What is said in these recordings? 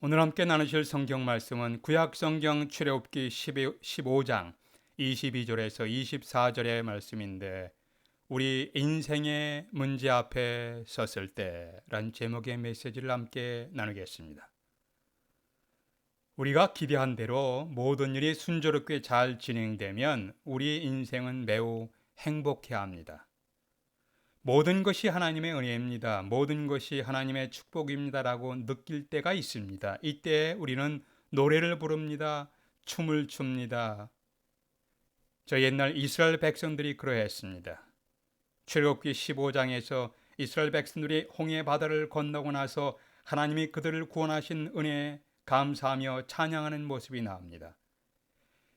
오늘 함께 나누실 성경 말씀은 구약성경 출애굽기 15장 22절에서 24절의 말씀인데, 우리 인생의 문제 앞에 섰을 때란 제목의 메시지를 함께 나누겠습니다. 우리가 기대한 대로 모든 일이 순조롭게 잘 진행되면 우리 인생은 매우 행복해야 합니다. 모든 것이 하나님의 은혜입니다. 모든 것이 하나님의 축복입니다라고 느낄 때가 있습니다. 이때 우리는 노래를 부릅니다. 춤을 춥니다. 저 옛날 이스라엘 백성들이 그러했습니다. 출애굽기 15장에서 이스라엘 백성들이 홍해 바다를 건너고 나서 하나님이 그들을 구원하신 은혜에 감사하며 찬양하는 모습이 나옵니다.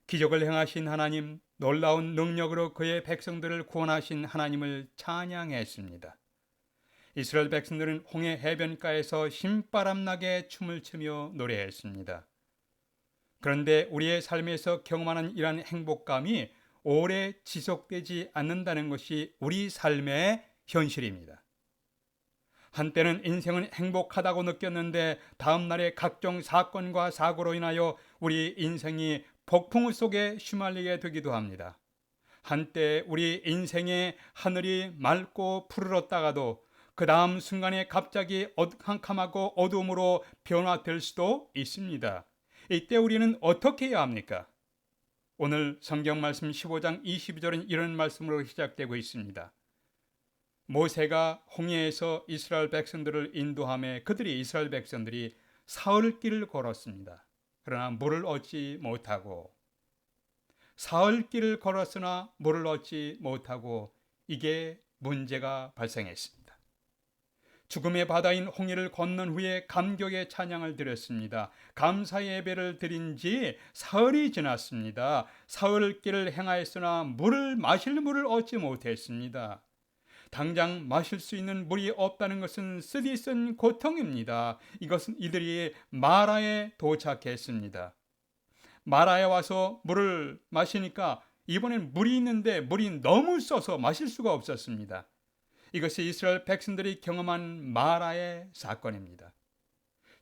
기적을 행하신 하나님, 놀라운 능력으로 그의 백성들을 구원하신 하나님을 찬양했습니다. 이스라엘 백성들은 홍해 해변가에서 신바람나게 춤을 추며 노래했습니다. 그런데 우리의 삶에서 경험하는 이러한 행복감이 오래 지속되지 않는다는 것이 우리 삶의 현실입니다. 한때는 인생은 행복하다고 느꼈는데 다음 날의 각종 사건과 사고로 인하여 우리 인생이 폭풍 속에 휘말리게 되기도 합니다. 한때 우리 인생의 하늘이 맑고 푸르렀다가도 그 다음 순간에 갑자기 캄캄하고 어두움으로 변화될 수도 있습니다. 이때 우리는 어떻게 해야 합니까? 오늘 성경 말씀 15장 22절은 이런 말씀으로 시작되고 있습니다. 모세가 홍해에서 이스라엘 백성들을 인도하며 이스라엘 백성들이 사흘길을 걸었습니다. 그러나 물을 얻지 못하고, 사흘길을 걸었으나 물을 얻지 못하고, 이게 문제가 발생했습니다. 죽음의 바다인 홍해를 건넌 후에 감격의 찬양을 드렸습니다. 감사의 예배를 드린 지 사흘이 지났습니다. 사흘길을 행하였으나 마실 물을 얻지 못했습니다. 당장 마실 수 있는 물이 없다는 것은 쓰디쓴 고통입니다. 이것은 이들이 마라에 도착했습니다. 마라에 와서 물을 마시니까 이번엔 물이 있는데 물이 너무 써서 마실 수가 없었습니다. 이것이 이스라엘 백성들이 경험한 마라의 사건입니다.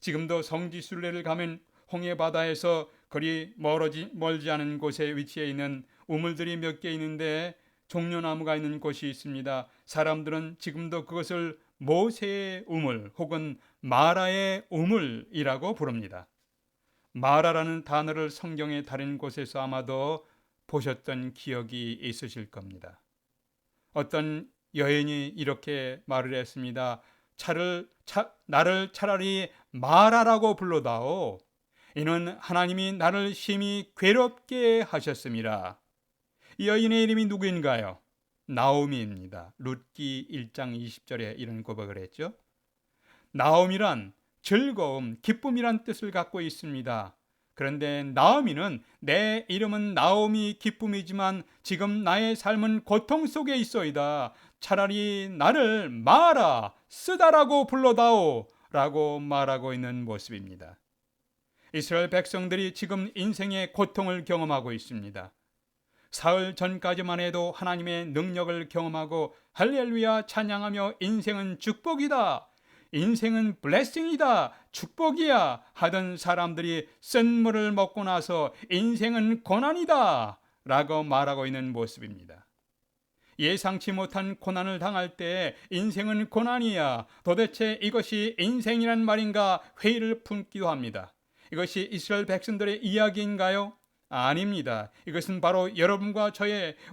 지금도 성지순례를 가면 홍해 바다에서 거리 멀지 않은 곳에 위치해 있는 우물들이 몇 개 있는데 종려나무가 있는 곳이 있습니다. 사람들은 지금도 그것을 모세의 우물 혹은 마라의 우물이라고 부릅니다. 마라라는 단어를 성경의 다른 곳에서 아마도 보셨던 기억이 있으실 겁니다. 어떤 여인이 이렇게 말을 했습니다. 나를 차라리 마라라고 불러다오. 이는 하나님이 나를 심히 괴롭게 하셨습니다. 이 여인의 이름이 누구인가요? 나오미입니다. 룻기 1장 20절에 이런 고백을 했죠. 나오미란 즐거움, 기쁨이란 뜻을 갖고 있습니다. 그런데 나오미는 내 이름은 나오미 기쁨이지만 지금 나의 삶은 고통 속에 있어이다. 차라리 나를 마라, 쓰다라고 불러다오 라고 말하고 있는 모습입니다. 이스라엘 백성들이 지금 인생의 고통을 경험하고 있습니다. 사흘 전까지만 해도 하나님의 능력을 경험하고 할렐루야 찬양하며 인생은 축복이다, 인생은 블레싱이다, 축복이야 하던 사람들이 쓴 물을 먹고 나서 인생은 고난이다 라고 말하고 있는 모습입니다. 예상치 못한 고난을 당할 때 인생은 고난이야, 도대체 이것이 인생이란 말인가 회의를 품기도 합니다. 이것이 이스라엘 백성들의 이야기인가요? 아닙니다. 이것은 바로 여러분과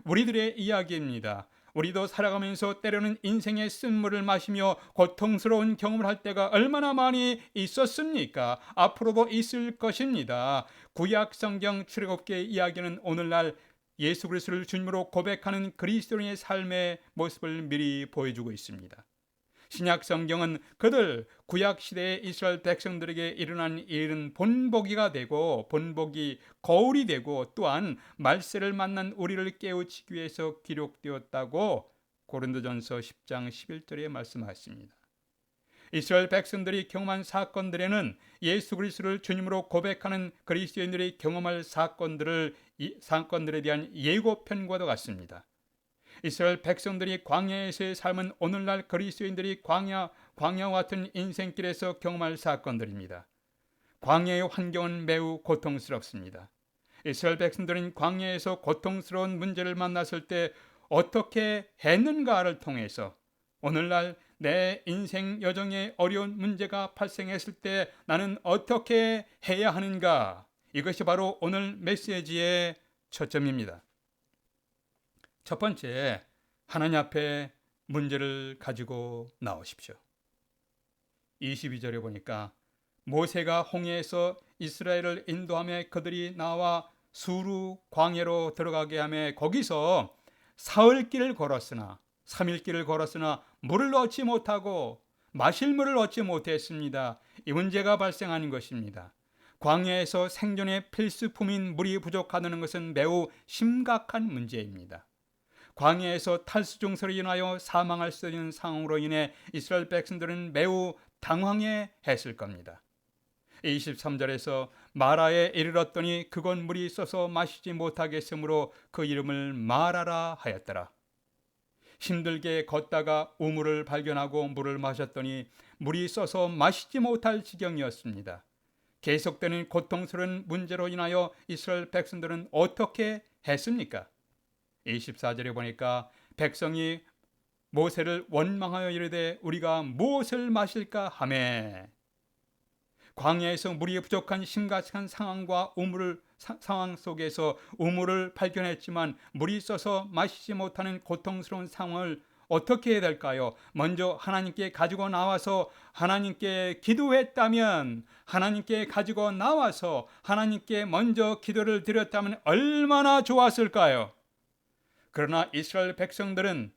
우리들의 이야기입니다. 우리도 살아가면서 때로는 인생의 쓴물을 마시며 고통스러운 경험을 할 때가 얼마나 많이 있었습니까? 앞으로도 있을 것입니다. 구약 성경 출애굽기의 이야기는 오늘날 예수 그리스도를 주님으로 고백하는 그리스도인의 삶의 모습을 미리 보여주고 있습니다. 신약 성경은 구약 시대의 이스라엘 백성들에게 일어난 일은 본보기가 되고, 본보기 거울이 되고, 또한 말세를 만난 우리를 깨우치기 위해서 기록되었다고 고린도전서 10장 11절에 말씀하십니다. 이스라엘 백성들이 경험한 사건들에는 예수 그리스도를 주님으로 고백하는 그리스도인들이 경험할 사건들에 대한 예고편과도 같습니다. 이스라엘 백성들이 광야에서의 삶은 오늘날 그리스도인들이 광야와 같은 인생길에서 경험할 사건들입니다. 광야의 환경은 매우 고통스럽습니다. 이스라엘 백성들은 광야에서 고통스러운 문제를 만났을 때 어떻게 했는가를 통해서 오늘날 내 인생 여정에 어려운 문제가 발생했을 때 나는 어떻게 해야 하는가, 이것이 바로 오늘 메시지의 초점입니다. 첫 번째, 하나님 앞에 문제를 가지고 나오십시오. 22절에 보니까 모세가 홍해에서 이스라엘을 인도하며 그들이 나와 수루 광야로 들어가게 하며 거기서 사흘길을 걸었으나 3일길을 걸었으나 물을 얻지 못하고 마실 물을 얻지 못했습니다. 이 문제가 발생하는 것입니다. 광야에서 생존의 필수품인 물이 부족하다는 것은 매우 심각한 문제입니다. 광야에서 탈수 증세로 인하여 사망할 수 있는 상황으로 인해 이스라엘 백성들은 매우 당황해 했을 겁니다. 23절에서 마라에 이르렀더니 그곳 물이 있어서 마시지 못하겠으므로 그 이름을 마라라 하였더라. 힘들게 걷다가 우물을 발견하고 물을 마셨더니 물이 있어서 마시지 못할 지경이었습니다. 계속되는 고통스러운 문제로 인하여 이스라엘 백성들은 어떻게 했습니까? 24절에 보니까 백성이 모세를 원망하여 이르되 우리가 무엇을 마실까 하매, 광야에서 물이 부족한 심각한 상황과 상황 속에서 우물을 발견했지만 물이 있어서 마시지 못하는 고통스러운 상황을 어떻게 해야 될까요? 먼저 하나님께 가지고 나와서 하나님께 기도했다면, 하나님께 가지고 나와서 하나님께 먼저 기도를 드렸다면 얼마나 좋았을까요? 그러나 이스라엘 백성들은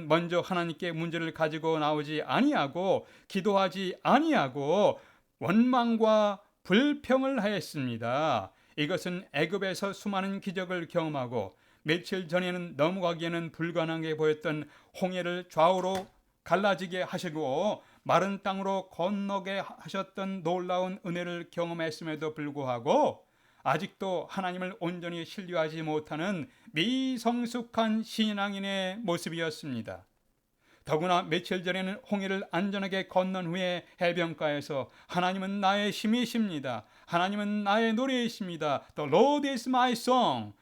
먼저 하나님께 문제를 가지고 나오지 아니하고 기도하지 아니하고 원망과 불평을 하였습니다. 이것은 애굽에서 수많은 기적을 경험하고 며칠 전에는 넘어가기에는 불가능하게 보였던 홍해를 좌우로 갈라지게 하시고 마른 땅으로 건너게 하셨던 놀라운 은혜를 경험했음에도 불구하고 아직도 하나님을 온전히 신뢰하지 못하는 미성숙한 신앙인의 모습이었습니다. 더구나 며칠 전에는 홍해를 안전하게 건넌 후에 해변가에서 하나님은 나의 힘이십니다. 하나님은 나의 노래이십니다. The Lord is my song.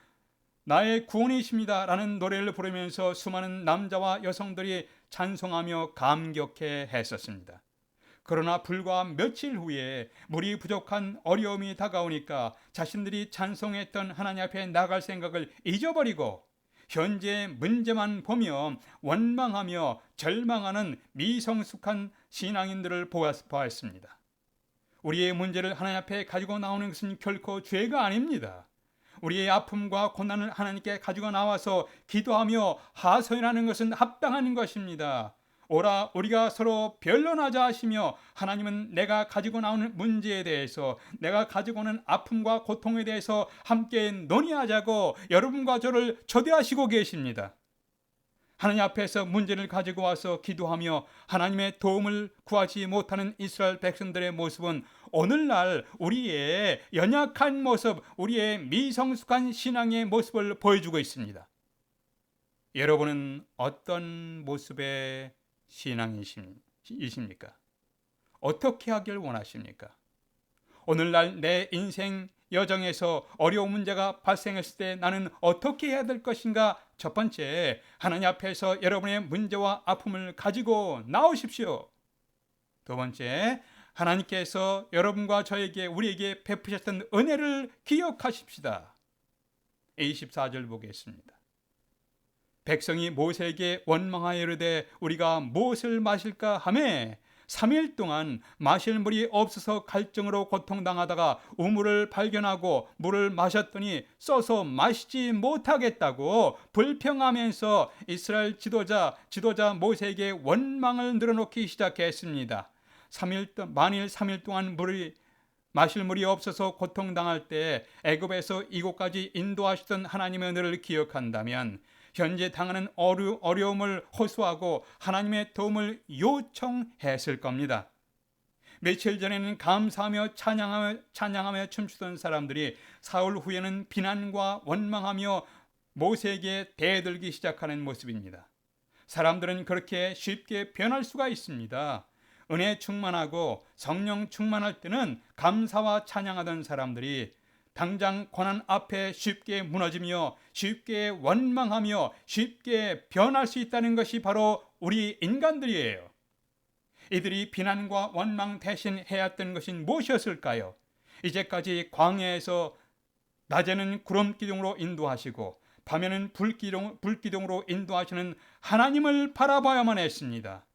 나의 구원이십니다. 라는 노래를 부르면서 수많은 남자와 여성들이 찬송하며 감격해 했었습니다. 그러나 불과 며칠 후에 물이 부족한 어려움이 다가오니까 자신들이 찬송했던 하나님 앞에 나갈 생각을 잊어버리고 현재 문제만 보며 원망하며 절망하는 미성숙한 신앙인들을 보았습니다. 우리의 문제를 하나님 앞에 가지고 나오는 것은 결코 죄가 아닙니다. 우리의 아픔과 고난을 하나님께 가지고 나와서 기도하며 하소연하는 것은 합당한 것입니다. 오라 우리가 서로 변론하자 하시며 하나님은 내가 가지고 나오는 문제에 대해서, 내가 가지고 오는 아픔과 고통에 대해서 함께 논의하자고 여러분과 저를 초대하시고 계십니다. 하나님 앞에서 문제를 가지고 와서 기도하며 하나님의 도움을 구하지 못하는 이스라엘 백성들의 모습은 오늘날 우리의 연약한 모습, 우리의 미성숙한 신앙의 모습을 보여주고 있습니다. 여러분은 어떤 모습의 신앙이십니까? 어떻게 하길 원하십니까? 오늘날 내 인생 여정에서 어려운 문제가 발생했을 때 나는 어떻게 해야 될 것인가? 첫 번째, 하나님 앞에서 여러분의 문제와 아픔을 가지고 나오십시오. 두 번째, 하나님께서 여러분과 저에게, 우리에게 베푸셨던 은혜를 기억하십시다. 24절 보겠습니다. 백성이 모세에게 원망하여 이르되 우리가 무엇을 마실까 하매 3일 동안 마실 물이 없어서 갈증으로 고통당하다가 우물을 발견하고 물을 마셨더니 써서 마시지 못하겠다고 불평하면서 이스라엘 지도자 모세에게 원망을 늘어놓기 시작했습니다. 만일 3일 동안 마실 물이 없어서 고통당할 때 애굽에서 이곳까지 인도하시던 하나님의 은혜를 기억한다면 현재 당하는 어려움을 호소하고 하나님의 도움을 요청했을 겁니다. 며칠 전에는 감사하며 찬양하며 춤추던 사람들이 사흘 후에는 비난과 원망하며 모세에게 대들기 시작하는 모습입니다. 사람들은 그렇게 쉽게 변할 수가 있습니다. 은혜 충만하고 성령 충만할 때는 감사와 찬양하던 사람들이 당장 고난 앞에 쉽게 무너지며 쉽게 원망하며 쉽게 변할 수 있다는 것이 바로 우리 인간들이에요. 이들이 비난과 원망 대신 해야 했던 것은 무엇이었을까요? 이제까지 광야에서 낮에는 구름 기둥으로 인도하시고 밤에는 불기둥으로 인도하시는 하나님을 바라봐야만 했습니다.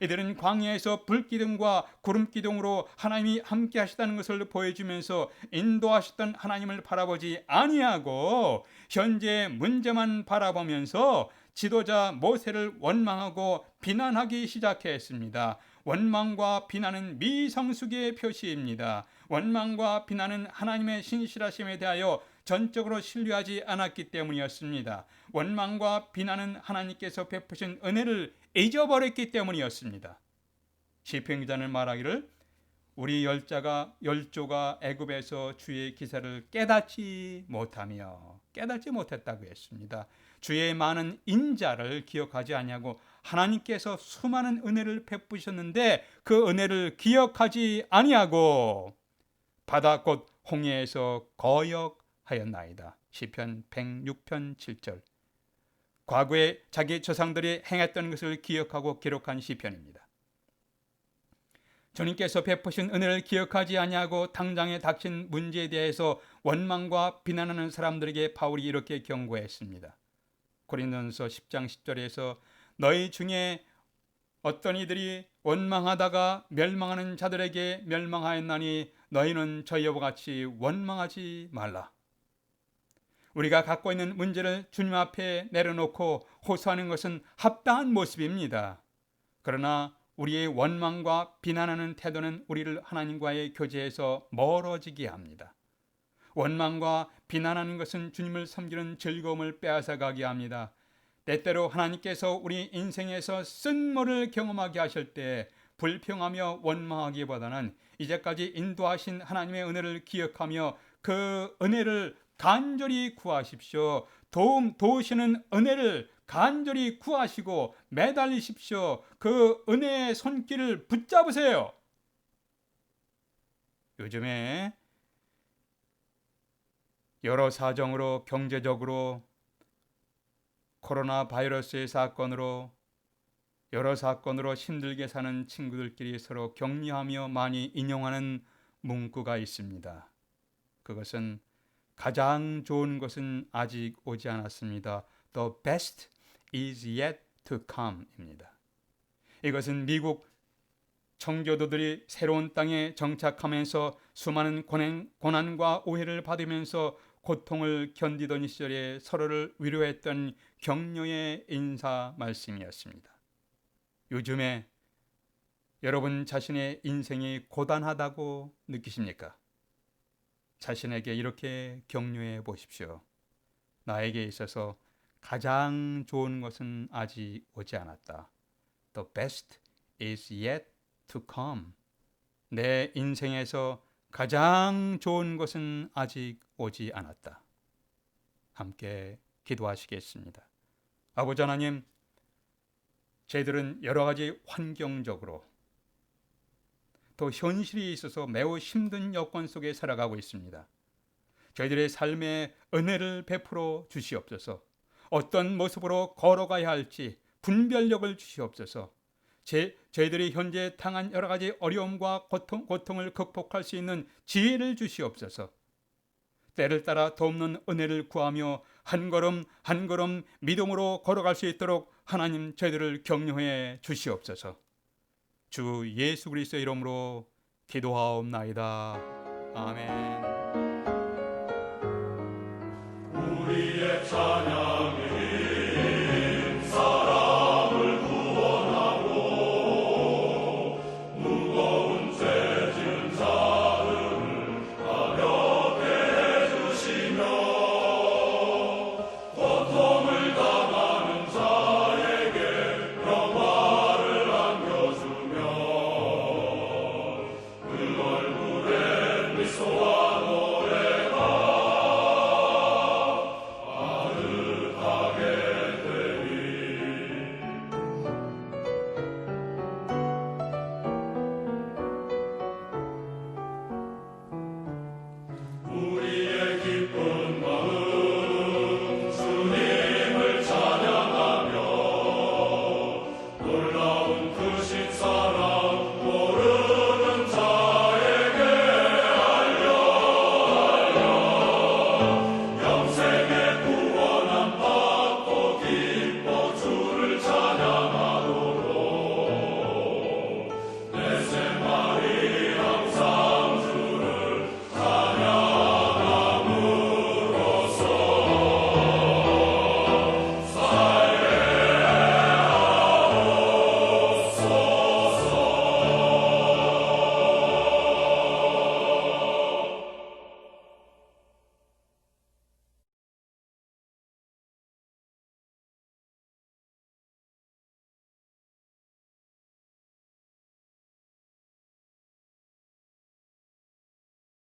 이들은 광야에서 불기둥과 구름기둥으로 하나님이 함께 하시다는 것을 보여주면서 인도하셨던 하나님을 바라보지 아니하고 현재 문제만 바라보면서 지도자 모세를 원망하고 비난하기 시작했습니다. 원망과 비난은 미성숙의 표시입니다. 원망과 비난은 하나님의 신실하심에 대하여 전적으로 신뢰하지 않았기 때문이었습니다. 원망과 비난은 하나님께서 베푸신 은혜를 잊어버렸기 때문이었습니다. 시편 기자는 말하기를 우리 열조가 애굽에서 주의 기사를 깨닫지 못했다고 했습니다. 주의 많은 인자를 기억하지 아니하고 하나님께서 수많은 은혜를 베푸셨는데 그 은혜를 기억하지 아니하고 바다 곧 홍해에서 거역하였나이다. 시편 106편 7절. 과거에 자기 조상들이 행했던 것을 기억하고 기록한 시편입니다. 주님께서 베푸신 은혜를 기억하지 아니하고 당장에 닥친 문제에 대해서 원망과 비난하는 사람들에게 바울이 이렇게 경고했습니다. 고린도전서 10장 10절에서 너희 중에 어떤 이들이 원망하다가 멸망하는 자들에게 멸망하였나니 너희는 저희와 같이 원망하지 말라. 우리가 갖고 있는 문제를 주님 앞에 내려놓고 호소하는 것은 합당한 모습입니다. 그러나 우리의 원망과 비난하는 태도는 우리를 하나님과의 교제에서 멀어지게 합니다. 원망과 비난하는 것은 주님을 섬기는 즐거움을 빼앗아가게 합니다. 때때로 하나님께서 우리 인생에서 쓴물을 경험하게 하실 때 불평하며 원망하기보다는 이제까지 인도하신 하나님의 은혜를 기억하며 그 은혜를 간절히 구하십시오. 도우시는 은혜를 간절히 구하시고 매달리십시오. 그 은혜의 손길을 붙잡으세요. 요즘에 여러 사정으로 경제적으로 코로나 바이러스의 사건으로 여러 사건으로 힘들게 사는 친구들끼리 서로 격려하며 많이 인용하는 문구가 있습니다. 그것은 가장 좋은 것은 아직 오지 않았습니다. The best is yet to come 입니다. 이것은 미국 청교도들이 새로운 땅에 정착하면서 수많은 고난과 오해를 받으면서 고통을 견디던 시절에 서로를 위로했던 격려의 인사 말씀이었습니다. 요즘에 여러분 자신의 인생이 고단하다고 느끼십니까? 자신에게 이렇게 격려해 보십시오. 나에게 있어서 가장 좋은 것은 아직 오지 않았다. The best is yet to come. 내 인생에서 가장 좋은 것은 아직 오지 않았다. 함께 기도하시겠습니다. 아버지 하나님, 저희들은 여러 가지 환경적으로 또 현실이 있어서 매우 힘든 여건 속에 살아가고 있습니다. 저희들의 삶에 은혜를 베풀어 주시옵소서. 어떤 모습으로 걸어가야 할지 분별력을 주시옵소서. 저희들이 현재 당한 여러 가지 어려움과 고통을 극복할 수 있는 지혜를 주시옵소서. 때를 따라 돕는 은혜를 구하며 한 걸음 한 걸음 믿음으로 걸어갈 수 있도록 하나님 저희들을 격려해 주시옵소서. 주 예수 그리스도의 이름으로 기도하옵나이다. 아멘. 우리의 찬양